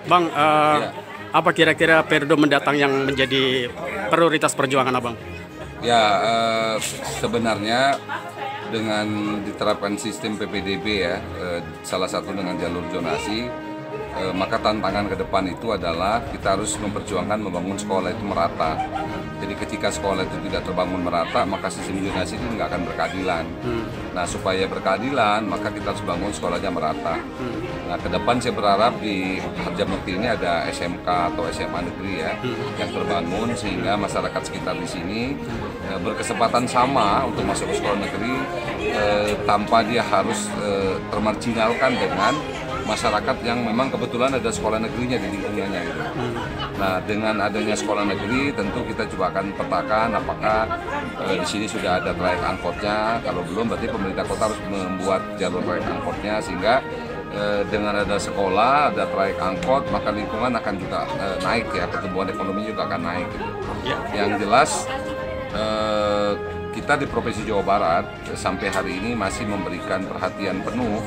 Bang, Ya, apa kira-kira periode mendatang yang menjadi prioritas perjuangan Abang? ya sebenarnya dengan diterapkan sistem PPDB ya, salah satu dengan jalur zonasi, maka tantangan ke depan itu adalah kita harus memperjuangkan membangun sekolah itu merata. Jadi ketika sekolah itu tidak terbangun merata, maka sistem zonasi itu nggak akan berkeadilan. Nah, supaya berkeadilan, maka kita harus bangun sekolahnya merata. Nah, ke depan saya berharap di Harjamukti ini ada SMK atau SMA negeri ya, yang terbangun sehingga masyarakat sekitar di sini berkesempatan sama untuk masuk ke sekolah negeri tanpa dia harus termarginalkan dengan masyarakat yang memang kebetulan ada sekolah negerinya di lingkungannya gitu. Nah, dengan adanya sekolah negeri tentu kita coba akan petakan apakah di sini sudah ada trayek angkotnya. Kalau belum berarti pemerintah kota harus membuat jalur trayek angkotnya sehingga dengan ada sekolah, ada trayek angkot, maka lingkungan akan juga naik ya, pertumbuhan ekonomi juga akan naik gitu. Yang jelas kita di Provinsi Jawa Barat sampai hari ini masih memberikan perhatian penuh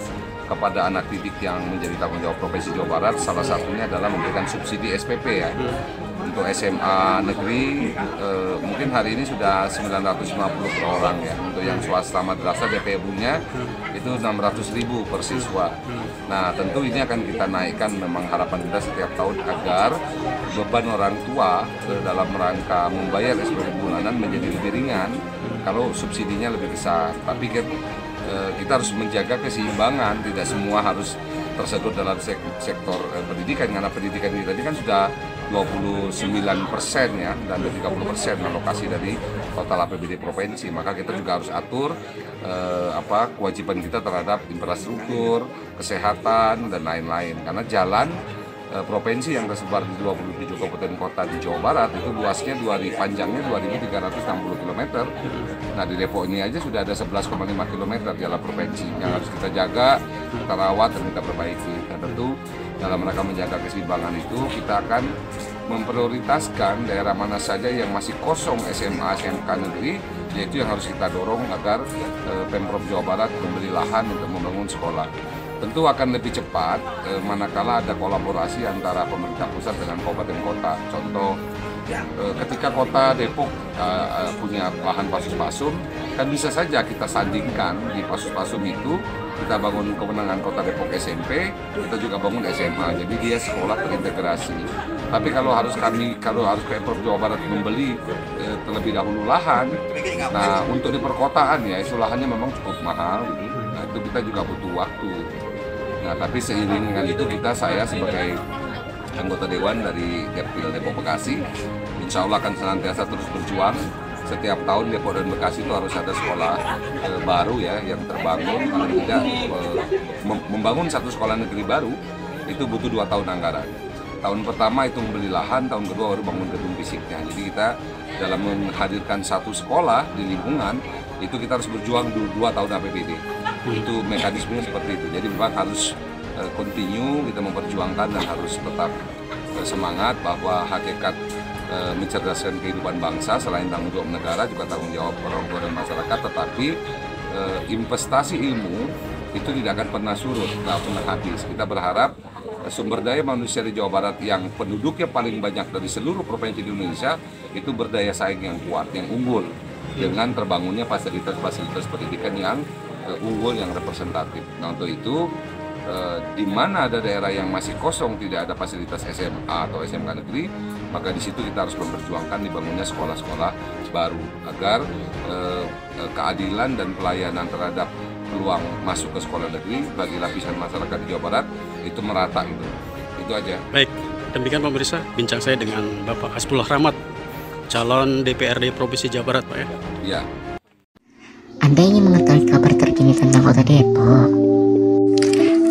kepada anak didik yang menjadi tanggung jawab Provinsi Jawa Barat. Salah satunya adalah memberikan subsidi SPP ya. Untuk SMA negeri mungkin hari ini sudah 950 per orang ya. Untuk yang swasta madrasah DP-nya itu 600.000 per siswa. Nah, tentu ini akan kita naikkan, memang harapan kita setiap tahun agar beban orang tua dalam rangka membayar SPP bulanan menjadi lebih ringan kalau subsidinya lebih besar. Tapi kita harus menjaga keseimbangan, tidak semua harus tersedot dalam sektor pendidikan, karena pendidikan kita ini kan sudah 29% ya, dan 30% alokasi dari total APBD provinsi. Maka kita juga harus atur kewajiban kita terhadap infrastruktur, kesehatan, dan lain-lain. Karena jalan provinsi yang tersebar di 27 kabupaten kota di Jawa Barat itu luasnya panjangnya 2.360 km. Nah, di Depok ini aja sudah ada 11,5 km jalan provinsi yang harus kita jaga, kita rawat, dan kita perbaiki. Dan tentu dalam rangka menjaga keseimbangan itu kita akan memprioritaskan daerah mana saja yang masih kosong SMA SMK negeri, yaitu yang harus kita dorong agar Pemprov Jawa Barat memberi lahan untuk membangun sekolah. Tentu akan lebih cepat manakala ada kolaborasi antara pemerintah pusat dengan kabupaten kota. Contoh, ketika kota Depok punya lahan Pasus-Pasum, kan bisa saja kita sandingkan di Pasus-Pasum itu, kita bangun kewenangan kota Depok SMP, kita juga bangun SMA, jadi dia sekolah terintegrasi. Tapi kalau harus Pemprov Jawa Barat membeli terlebih dahulu lahan, nah untuk di perkotaan ya itu lahannya memang cukup mahal, gitu. Nah, itu kita juga butuh waktu. Nah, tapi seiring dengan itu saya sebagai anggota Dewan dari Dapil Depok Bekasi, insya Allah akan senantiasa terus berjuang. Setiap tahun Depok dan Bekasi itu harus ada sekolah baru ya yang terbangun. Paling tidak membangun satu sekolah negeri baru itu butuh 2 tahun anggaran. Tahun pertama itu membeli lahan, tahun kedua baru bangun gedung fisiknya. Jadi kita dalam menghadirkan satu sekolah di lingkungan itu kita harus berjuang 2 tahun APBD. Itu mekanismenya seperti itu. Jadi memang harus continue kita memperjuangkan dan harus tetap semangat bahwa hakikat mencerdaskan kehidupan bangsa selain tanggung jawab negara juga tanggung jawab orang tua dan masyarakat. Tetapi investasi ilmu itu tidak akan pernah surut, tidak pernah habis. Kita berharap sumber daya manusia di Jawa Barat yang penduduknya paling banyak dari seluruh provinsi di Indonesia itu berdaya saing yang kuat, yang unggul, dengan terbangunnya fasilitas-fasilitas pendidikan yang unggul, yang representatif. Nah, untuk itu di mana ada daerah yang masih kosong tidak ada fasilitas SMA atau SMK negeri, maka di situ kita harus memperjuangkan dibangunnya sekolah-sekolah baru agar keadilan dan pelayanan terhadap peluang masuk ke sekolah negeri bagi lapisan masyarakat di Jawa Barat itu merata gitu. Itu aja. Baik, demikian pemirsa bincang saya dengan Bapak Hasbullah Rahmat, calon DPRD Provinsi Jawa Barat, Pak ya. Ya. Anda ingin mengetahui kabar terkini tentang Kota Depok?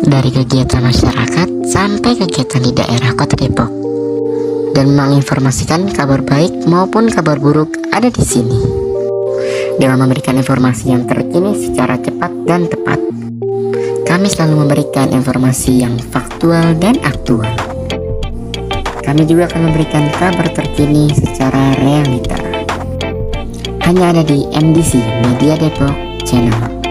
Dari kegiatan masyarakat sampai kegiatan di daerah Kota Depok. Dan menginformasikan kabar baik maupun kabar buruk ada di sini. Dengan memberikan informasi yang terkini secara cepat dan tepat. Kami selalu memberikan informasi yang faktual dan aktual. Kami juga akan memberikan kabar terkini secara realita. Hanya ada di MDC Media Depok Channel.